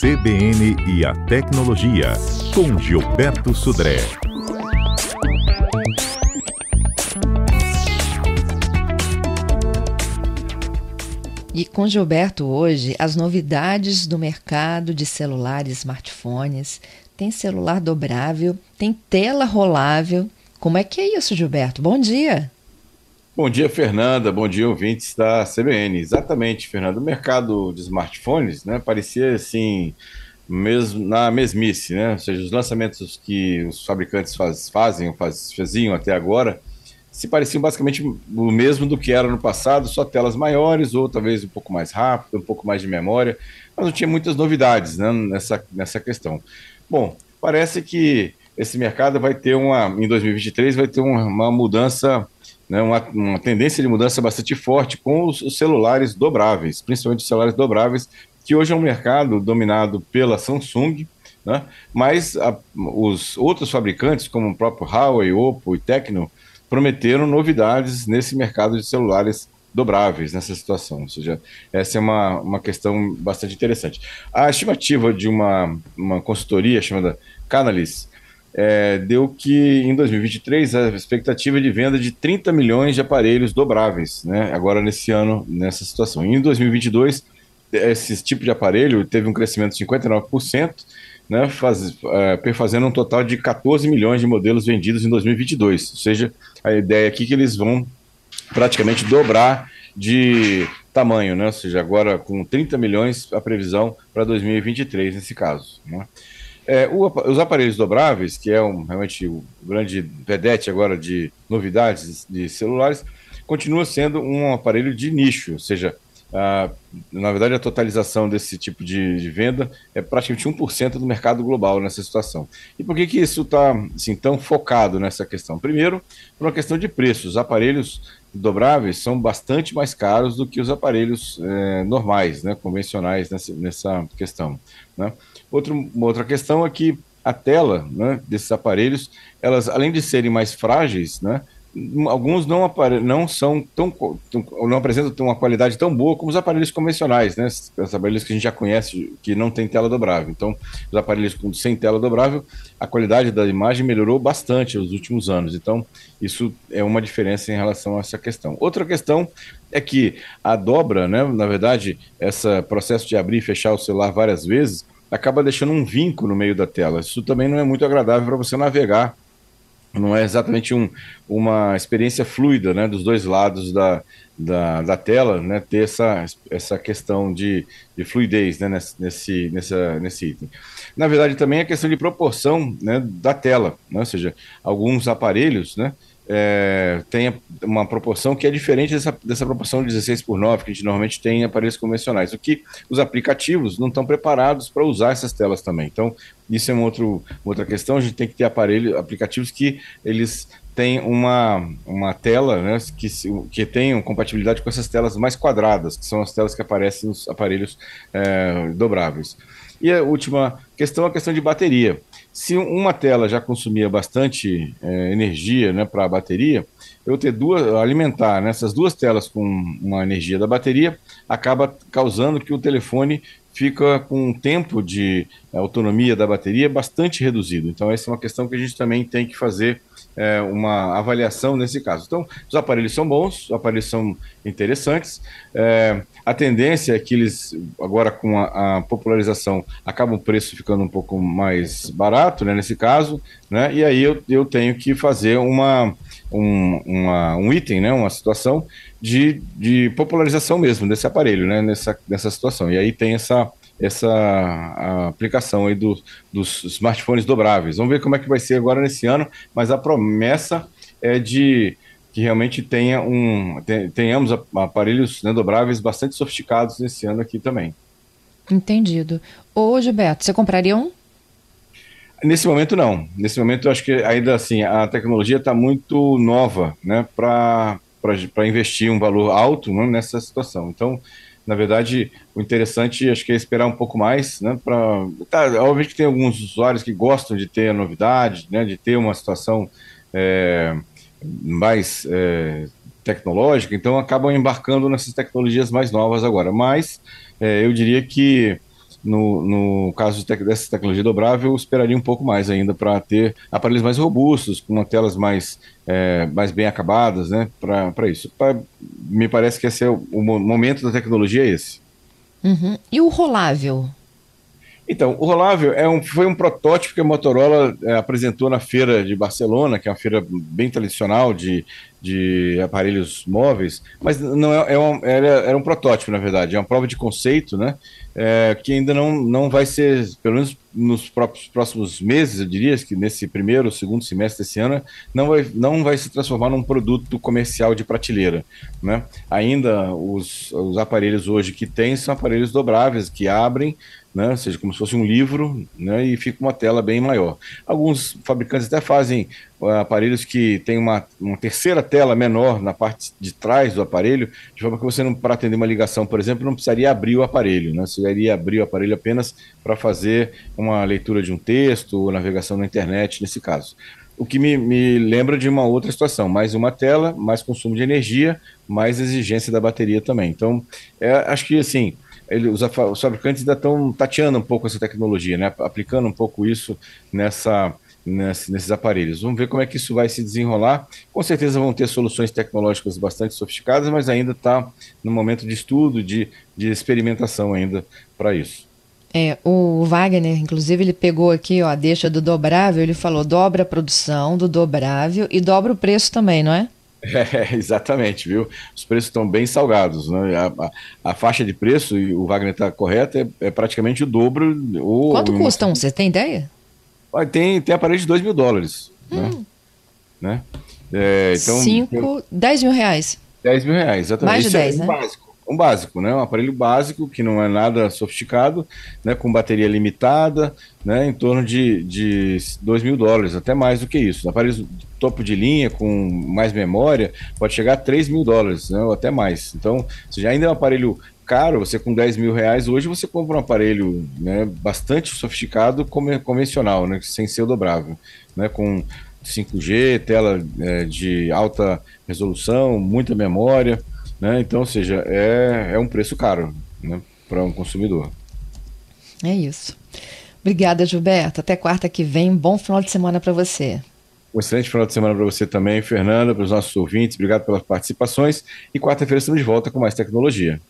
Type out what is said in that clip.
CBN e a Tecnologia, com Gilberto Sudré. E com Gilberto hoje, as novidades do mercado de celulares e smartphones. Tem celular dobrável, tem tela rolável. Como é que é isso, Gilberto? Bom dia! Bom dia, Fernanda. Bom dia, ouvintes da CBN. Exatamente, Fernanda. O mercado de smartphones, né, parecia assim, mesmo na mesmice, né? Ou seja, os lançamentos que os fabricantes faziam até agora se pareciam basicamente o mesmo do que era no passado, só telas maiores ou talvez um pouco mais rápido, um pouco mais de memória, mas não tinha muitas novidades, né, nessa questão. Bom, parece que esse mercado vai ter em 2023 vai ter uma mudança, né, uma tendência de mudança bastante forte com os celulares dobráveis, principalmente os celulares dobráveis, que hoje é um mercado dominado pela Samsung, né, mas os outros fabricantes, como o próprio Huawei, Oppo e Tecno, prometeram novidades nesse mercado de celulares dobráveis, nessa situação. Ou seja, essa é uma questão bastante interessante. A estimativa de uma consultoria chamada Canalys deu que em 2023 a expectativa de venda de 30 milhões de aparelhos dobráveis, né, agora nesse ano, nessa situação. E em 2022, esse tipo de aparelho teve um crescimento de 59%, né, fazendo um total de 14 milhões de modelos vendidos em 2022. Ou seja, a ideia aqui é que eles vão praticamente dobrar de tamanho, né? Ou seja, agora com 30 milhões a previsão para 2023 nesse caso, né? Os aparelhos dobráveis, que é realmente o grande vedete agora de novidades de celulares, continua sendo um aparelho de nicho, ou seja, na verdade a totalização desse tipo de venda é praticamente 1% do mercado global nessa situação. E por que isso está assim, tão focado nessa questão? Primeiro, por uma questão de preços. Os aparelhos dobráveis são bastante mais caros do que os aparelhos normais, né, convencionais nessa questão, né? Uma outra questão é que a tela, né, desses aparelhos, elas, além de serem mais frágeis, né, alguns não apresentam uma qualidade tão boa como os aparelhos convencionais, né? Os aparelhos que a gente já conhece, que não tem tela dobrável. Então, os aparelhos sem tela dobrável, a qualidade da imagem melhorou bastante nos últimos anos. Então, isso é uma diferença em relação a essa questão. Outra questão é que a dobra, né, na verdade, esse processo de abrir e fechar o celular várias vezes, acaba deixando um vinco no meio da tela. Isso também não é muito agradável para você navegar. Não é exatamente uma experiência fluida, né, dos dois lados da tela, né, ter essa questão de fluidez, né, nesse item. Na verdade, também é questão de proporção, né, da tela, né, ou seja, alguns aparelhos, né, tem uma proporção que é diferente dessa proporção de 16:9 que a gente normalmente tem em aparelhos convencionais, o que os aplicativos não estão preparados para usar essas telas também. Então, isso é uma outra questão. A gente tem que ter aplicativos que eles têm uma tela, né, que tenham compatibilidade com essas telas mais quadradas, que são as telas que aparecem nos aparelhos dobráveis. E a última questão é a questão de bateria. Se uma tela já consumia bastante energia, né, para a bateria, eu alimentar nessas duas telas com uma energia da bateria acaba causando que o telefone fica com um tempo de autonomia da bateria bastante reduzido. Então, essa é uma questão que a gente também tem que fazer uma avaliação nesse caso. Então, os aparelhos são bons, os aparelhos são interessantes. A tendência é que eles, agora com a popularização, acabam o preço ficando um pouco mais barato, né, nesse caso, né, e aí eu tenho que fazer um item, né, uma situação de popularização mesmo desse aparelho, né, nessa situação. E aí tem essa aplicação aí dos smartphones dobráveis. Vamos ver como é que vai ser agora nesse ano, mas a promessa é de que realmente tenhamos aparelhos, né, dobráveis bastante sofisticados nesse ano aqui também. Entendido. Ô, Gilberto, você compraria um? Nesse momento, não. Nesse momento, eu acho que ainda assim, a tecnologia está muito nova, né, para investir um valor alto, né, nessa situação. Então, na verdade, o interessante acho que é esperar um pouco mais, né, óbvio que tem alguns usuários que gostam de ter a novidade, né, de ter uma situação mais tecnológica, então acabam embarcando nessas tecnologias mais novas agora. Mas eu diria que no caso dessa tecnologia dobrável, eu esperaria um pouco mais ainda para ter aparelhos mais robustos, com telas mais bem acabadas, né, para isso. Me parece que esse é o momento da tecnologia é esse. Uhum. E o rolável? Então, o rolável foi um protótipo que a Motorola apresentou na feira de Barcelona, que é uma feira bem tradicional de aparelhos móveis, mas não era um protótipo, na verdade, é uma prova de conceito, né? Que ainda não vai ser, pelo menos nos próximos meses, eu diria, que nesse primeiro ou segundo semestre desse ano, não vai se transformar num produto comercial de prateleira, né? Ainda os aparelhos hoje que tem são aparelhos dobráveis, que abrem, né? Ou seja, como se fosse um livro, né? E fica uma tela bem maior. Alguns fabricantes até fazem aparelhos que têm uma terceira tela menor na parte de trás do aparelho, de forma que você, para atender uma ligação, por exemplo, não precisaria abrir o aparelho, né? Você iria abrir o aparelho apenas para fazer uma leitura de um texto ou navegação na internet, nesse caso. O que me lembra de uma outra situação, mais uma tela, mais consumo de energia, mais exigência da bateria também. Então, acho que assim, os fabricantes ainda estão tateando um pouco essa tecnologia, né? Aplicando um pouco isso nesses aparelhos. Vamos ver como é que isso vai se desenrolar. Com certeza vão ter soluções tecnológicas bastante sofisticadas, mas ainda está no momento de estudo, de experimentação ainda para isso. O Wagner, inclusive, ele pegou aqui, ó, a deixa do dobrável, ele falou dobra a produção do dobrável e dobra o preço também, não é? Exatamente, viu? Os preços estão bem salgados, né? A faixa de preço, e o Wagner está correto, é praticamente o dobro. Quanto custa um? Você tem ideia? Tem aparelho de $2.000, né? Então, 10 mil reais. 10 mil reais, exatamente. Mais de 10, né? Um básico, né? Um aparelho básico, que não é nada sofisticado, né? Com bateria limitada, né? Em torno de $2.000, até mais do que isso. Aparelhos topo de linha, com mais memória, pode chegar a $3.000, né? Ou até mais. Então, se já ainda é um aparelho caro, você com 10 mil reais, hoje você compra um aparelho, né, bastante sofisticado, convencional, né? Sem ser o dobrável, né? Com 5G, tela de alta resolução, muita memória, né? Então, ou seja, é um preço caro, né, para um consumidor. É isso. Obrigada, Gilberto. Até quarta que vem. Bom final de semana para você. Um excelente final de semana para você também, Fernanda, para os nossos ouvintes. Obrigado pelas participações. E quarta-feira estamos de volta com mais tecnologia.